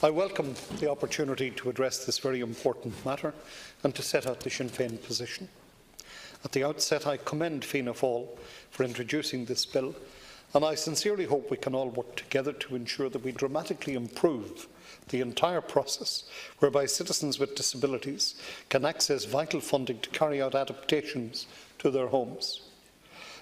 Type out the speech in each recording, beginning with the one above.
I welcome the opportunity to address this very important matter and to set out the Sinn Féin position. At the outset, I commend Fianna Fáil for introducing this bill, and I sincerely hope we can all work together to ensure that we dramatically improve the entire process whereby citizens with disabilities can access vital funding to carry out adaptations to their homes.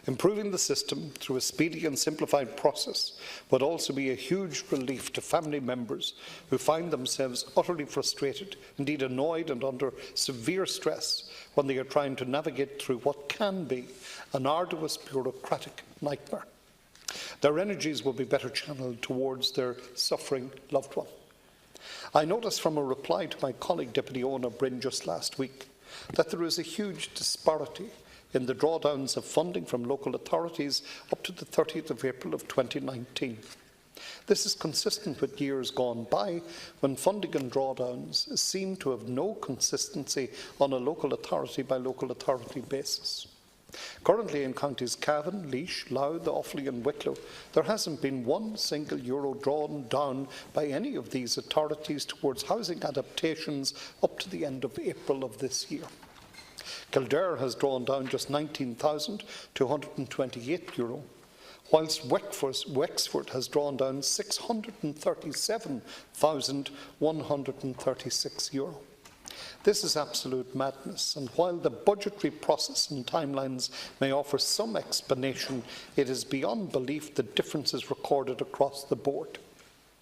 Improving the system through a speedy and simplified process would also be a huge relief to family members who find themselves utterly frustrated, indeed annoyed and under severe stress when they are trying to navigate through what can be an arduous bureaucratic nightmare. Their energies will be better channelled towards their suffering loved one. I noticed from a reply to my colleague Deputy Ona Bryn just last week that there is a huge disparity in the drawdowns of funding from local authorities up to the 30th of April of 2019. This is consistent with years gone by when funding and drawdowns seem to have no consistency on a local authority by local authority basis. Currently in counties Cavan, Laois, Louth, Offaly and Wicklow, there hasn't been one single euro drawn down by any of these authorities towards housing adaptations up to the end of April of this year. Kildare has drawn down just €19,228, whilst Wexford has drawn down €637,136. This is absolute madness, and while the budgetary process and timelines may offer some explanation, it is beyond belief the differences recorded across the board.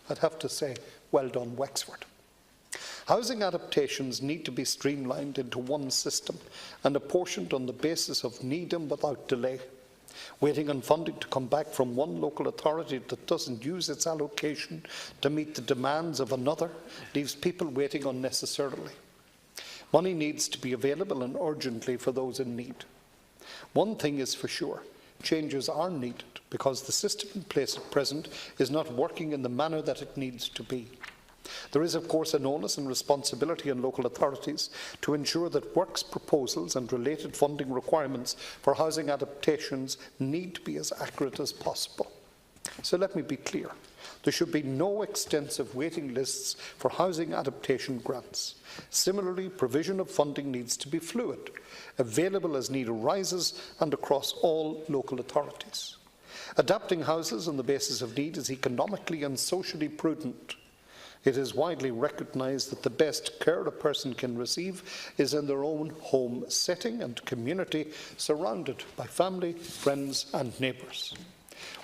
I'd have to say, well done, Wexford. Housing adaptations need to be streamlined into one system and apportioned on the basis of need and without delay. Waiting on funding to come back from one local authority that doesn't use its allocation to meet the demands of another leaves people waiting unnecessarily. Money needs to be available and urgently for those in need. One thing is for sure, changes are needed because the system in place at present is not working in the manner that it needs to be. There is, of course, an onus and responsibility on local authorities to ensure that works proposals and related funding requirements for housing adaptations need to be as accurate as possible. So let me be clear. There should be no extensive waiting lists for housing adaptation grants. Similarly, provision of funding needs to be fluid, available as need arises and across all local authorities. Adapting houses on the basis of need is economically and socially prudent. It is widely recognised that the best care a person can receive is in their own home setting and community, surrounded by family, friends and neighbours.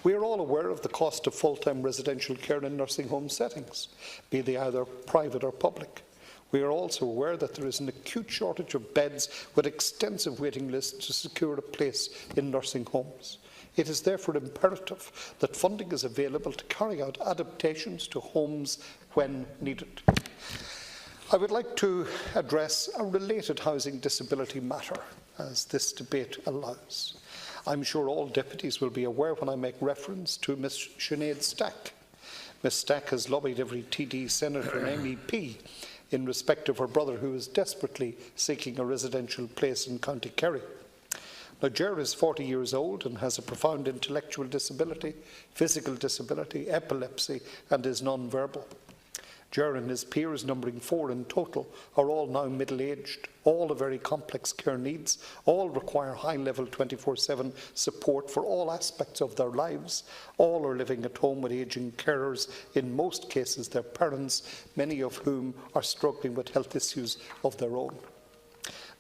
We are all aware of the cost of full-time residential care in nursing home settings, be they either private or public. We are also aware that there is an acute shortage of beds with extensive waiting lists to secure a place in nursing homes. It is therefore imperative that funding is available to carry out adaptations to homes when needed. I would like to address a related housing disability matter, as this debate allows. I'm sure all deputies will be aware when I make reference to Ms Sinead Stack. Ms Stack has lobbied every TD, Senator and MEP in respect of her brother who is desperately seeking a residential place in County Kerry. Now, Ger is 40 years old and has a profound intellectual disability, physical disability, epilepsy and is non-verbal. Ger and his peers, numbering 4 in total, are all now middle-aged. All have very complex care needs. All require high-level 24/7 support for all aspects of their lives. All are living at home with ageing carers, in most cases their parents, many of whom are struggling with health issues of their own.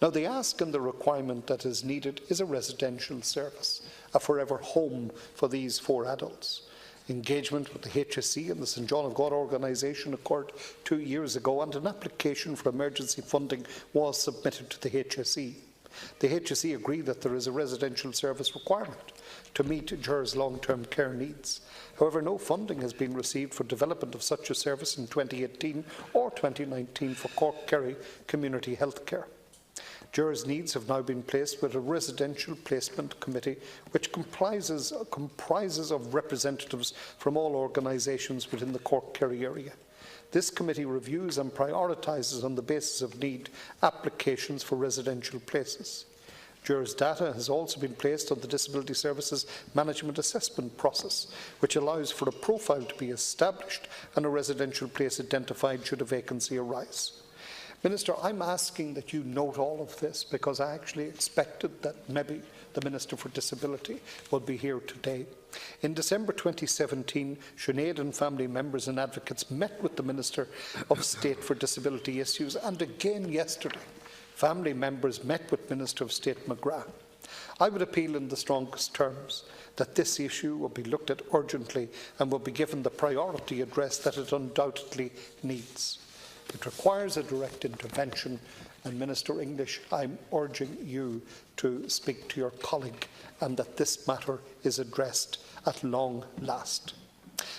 Now, the ask and the requirement that is needed is a residential service, a forever home for these 4 adults. Engagement with the HSE and the St John of God organisation occurred 2 years ago, and an application for emergency funding was submitted to the HSE. The HSE agreed that there is a residential service requirement to meet Ger's long-term care needs. However, no funding has been received for development of such a service in 2018 or 2019 for Cork Kerry Community Health Care. Ger's needs have now been placed with a residential placement committee which comprises of representatives from all organisations within the Cork Kerry area. This committee reviews and prioritises on the basis of need applications for residential places. Jurors' data has also been placed on the Disability Services Management Assessment process, which allows for a profile to be established and a residential place identified should a vacancy arise. Minister, I'm asking that you note all of this because I actually expected that maybe the Minister for Disability will be here today. In December 2017, Sinead and family members and advocates met with the Minister of State for Disability Issues, and again yesterday, family members met with Minister of State McGrath. I would appeal in the strongest terms that this issue will be looked at urgently and will be given the priority address that it undoubtedly needs. It requires a direct intervention, and Minister English, I'm urging you to speak to your colleague and that this matter is addressed at long last.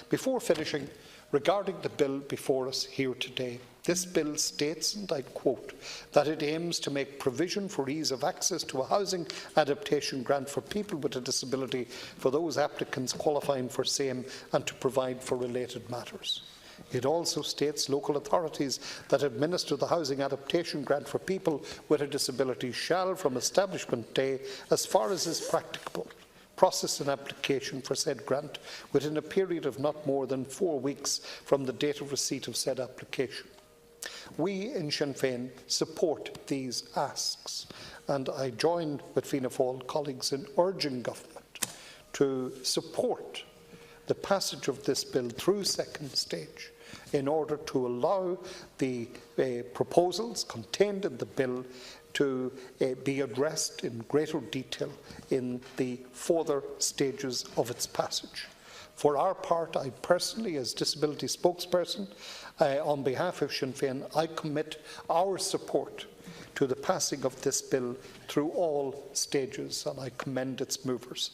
Before finishing, regarding the bill before us here today, this bill states, and I quote, that it aims to make provision for ease of access to a housing adaptation grant for people with a disability for those applicants qualifying for same and to provide for related matters. It also states local authorities that administer the housing adaptation grant for people with a disability shall, from establishment day, as far as is practicable, process an application for said grant within a period of not more than 4 weeks from the date of receipt of said application. We in Sinn Féin support these asks, and I join with Fianna Fáil colleagues in urging government to support the passage of this bill through second stage in order to allow the proposals contained in the bill to be addressed in greater detail in the further stages of its passage. For our part, I personally, as disability spokesperson, on behalf of Sinn Féin, I commit our support to the passing of this bill through all stages, and I commend its movers.